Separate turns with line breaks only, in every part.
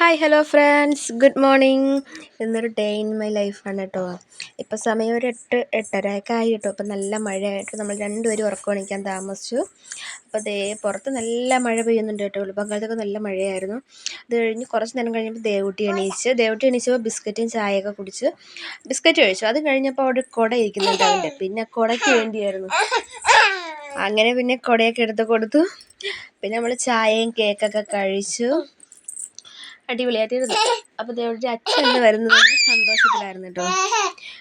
Hi hello friends, good morning. ഇന്നൊരു day in my ലൈഫാണ് കേട്ടോ. ഇപ്പോൾ സമയം ഒരു 8-8:30 ആയി കേട്ടോ. അപ്പോൾ നല്ല മഴയായിട്ട് നമ്മൾ രണ്ടുപേരും ഉറക്കം എണീക്കാൻ താമസിച്ചു. അപ്പോൾ പുറത്ത് നല്ല മഴ പെയ്യുന്നുണ്ട് കേട്ടോ. വെളുപ്പാങ്കാലത്തൊക്കെ നല്ല മഴയായിരുന്നു. അത് കഴിഞ്ഞ് കുറച്ച് നേരം കഴിഞ്ഞപ്പോൾ ദേവൂട്ടി എണീച്ചപ്പോൾ ബിസ്ക്കറ്റും ചായയൊക്കെ കുടിച്ച് ബിസ്ക്കറ്റ് കഴിച്ചു. അത് കഴിഞ്ഞപ്പോൾ അവിടെ കുട ഇരിക്കുന്നുണ്ട് അവൻ്റെ. പിന്നെ കുടയ്ക്ക് വേണ്ടിയായിരുന്നു, അങ്ങനെ പിന്നെ കുടയൊക്കെ എടുത്ത് കൊടുത്തു. പിന്നെ നമ്മൾ ചായയും കേക്കൊക്കെ കഴിച്ചു, അടിപൊളിയായിട്ടിരുന്നു. അപ്പോൾ ദേവൂട്ടി അച്ഛൻ ഇന്ന് വരുന്നത് സന്തോഷത്തിലായിരുന്നു കേട്ടോ.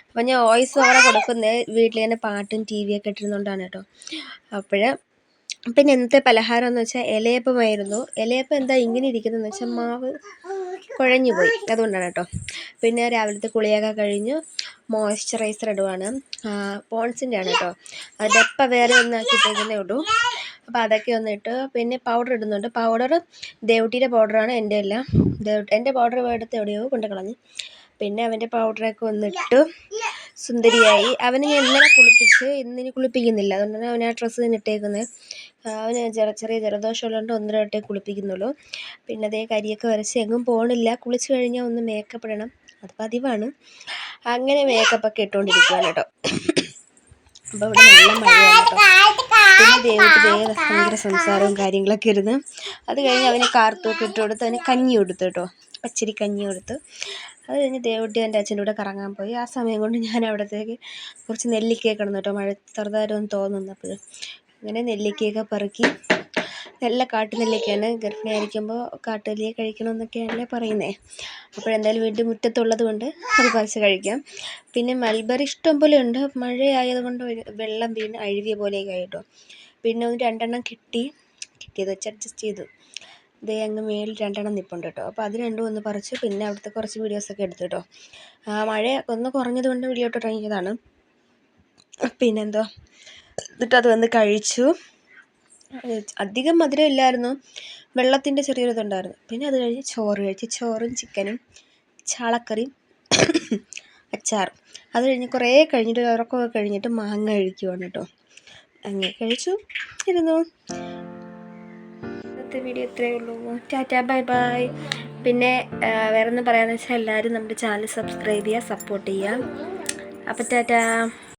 അപ്പം ഞാൻ വോയിസ് ഓവർ കൊടുക്കുന്നത് വീട്ടിൽ തന്നെ പാട്ടും ടി വിയൊക്കെ ഇട്ടിരുന്നുകൊണ്ടാണ് കേട്ടോ. പിന്നെ ഇന്നത്തെ പലഹാരം എന്ന് വെച്ചാൽ ഇലയപ്പമായിരുന്നു. ഇലയപ്പം എന്താ ഇങ്ങനെ ഇരിക്കുന്നതെന്ന് വെച്ചാൽ മാവ് കുഴഞ്ഞു പോയി, അതുകൊണ്ടാണ് കേട്ടോ. പിന്നെ രാവിലത്തെ കുളിയൊക്കെ കഴിഞ്ഞ് മോയ്സ്ചറൈസർ ഇടുവാണ്. പോൺസിൻ്റെ ആണ് കേട്ടോ. അത് എപ്പം വേറെ ഒന്നാക്കിയിട്ടേക്കുന്നേ ഉള്ളൂ. അപ്പോൾ അതൊക്കെ ഒന്നിട്ട് പിന്നെ പൗഡർ ഇടുന്നുണ്ട്. പൗഡർ ദേവൂട്ടിയുടെ പൗഡറാണ്, എൻ്റെ അല്ല. എൻ്റെ പൗഡർ എടുത്ത് എവിടെയോ കൊണ്ട് കളഞ്ഞു. പിന്നെ അവൻ്റെ പൗഡറൊക്കെ ഒന്നിട്ട് സുന്ദരിയായി. അവനെ ഞാൻ ഇന്നലെ കുളിപ്പിച്ച്, ഇന്നിനി കുളിപ്പിക്കുന്നില്ല. അതുകൊണ്ടാണ് അവൻ ആ ഡ്രസ്സ് തന്നെ ഇട്ടേക്കുന്നത്. അവന് ചെറിയ ജലദോഷമുള്ളതുകൊണ്ട് 1-2 കുളിപ്പിക്കുന്നുള്ളൂ. പിന്നെ അതേ കരിയൊക്കെ വരച്ച് എങ്ങും പോകണില്ല. കുളിച്ച് കഴിഞ്ഞാൽ ഒന്ന് മേക്കപ്പ് ഇടണം, അത് പതിവാണ്. അങ്ങനെ മേക്കപ്പൊക്കെ ഇട്ടുകൊണ്ടിരിക്കുകയാണ് കേട്ടോ. അപ്പോൾ ഇവിടെ നല്ല മഴയാണ് കേട്ടോ. പിന്നെ ദേവൂട്ടി ഭയങ്കര സംസാരവും കാര്യങ്ങളൊക്കെ ഇരുന്ന്. അത് കഴിഞ്ഞ് അവന് കാർത്തുമൊക്കെ ഇട്ട് കൊടുത്ത് അവന് കഞ്ഞി കൊടുത്തു കേട്ടോ, പച്ചരി കഞ്ഞി കൊടുത്ത്. അത് കഴിഞ്ഞ് ദേവൂട്ടി എൻ്റെ അച്ഛൻ്റെ കൂടെ കറങ്ങാൻ പോയി. ആ സമയം കൊണ്ട് ഞാൻ അവിടത്തേക്ക് കുറച്ച് നെല്ലിക്കയൊക്കെ കിടന്നു കേട്ടോ. മഴ ചെറുതായിട്ടൊന്ന് തോന്നുന്നപ്പോൾ അങ്ങനെ നെല്ലിക്കയൊക്കെ പെറുക്കി. നല്ല കാട്ടുനെല്ലിക്കയാണ്, ഗർഭിണിയായിരിക്കുമ്പോൾ കാട്ടുനെല്ലിക്ക കഴിക്കണമെന്നൊക്കെയാണല്ലേ പറയുന്നത്. അപ്പോഴെന്തായാലും വീട്ടിൽ മുറ്റത്തുള്ളത് കൊണ്ട് അത് പറിച്ച് കഴിക്കാം. പിന്നെ മൽബറി ഇഷ്ടം പോലെ ഉണ്ട്. മഴയായതുകൊണ്ട് വെള്ളം വീണ് അഴുകിയ പോലെയൊക്കെ ആയിട്ടോ. പിന്നെ 2 കിട്ടിയത് വെച്ച് അഡ്ജസ്റ്റ് ചെയ്തു. ഇതേ അങ്ങ് മേളിൽ 2 നിൽപ്പുണ്ട് കേട്ടോ. അപ്പോൾ അത് രണ്ടും ഒന്ന് പറിച്ച് പിന്നെ അവിടുത്തെ കുറച്ച് വീഡിയോസൊക്കെ എടുത്തു കേട്ടോ. മഴ ഒന്ന് കുറഞ്ഞത് കൊണ്ട് വീഡിയോ ഇട്ട് തുടങ്ങിയതാണ്. പിന്നെന്തോ എന്നിട്ട് അത് വന്ന് കഴിച്ചു. അധികം മധുരം ഇല്ലായിരുന്നു, വെള്ളത്തിൻ്റെ ചെറിയൊരു ഇതുണ്ടായിരുന്നു. പിന്നെ അത് കഴിഞ്ഞ് ചോറ് കഴിച്ചു. ചോറും ചിക്കനും ചാളക്കറിയും അച്ചാറും. അത് കഴിഞ്ഞ് കുറേ കഴിഞ്ഞിട്ട് ഉറക്കമൊക്കെ കഴിഞ്ഞിട്ട് മാങ്ങ കഴിക്കുവാണ് കേട്ടോ. അങ്ങനെ കഴിച്ചു ഇരുന്നു. ഇന്നത്തെ വീഡിയോ ഇത്രയേ ഉള്ളൂ. Tata, bye bye. പിന്നെ വേറെ ഒന്നും പറയാമെന്ന് വെച്ചാൽ എല്ലാവരും നമ്മുടെ ചാനൽ സബ്സ്ക്രൈബ് ചെയ്യുക, സപ്പോർട്ട് ചെയ്യുക. അപ്പോൾ ടാറ്റാ.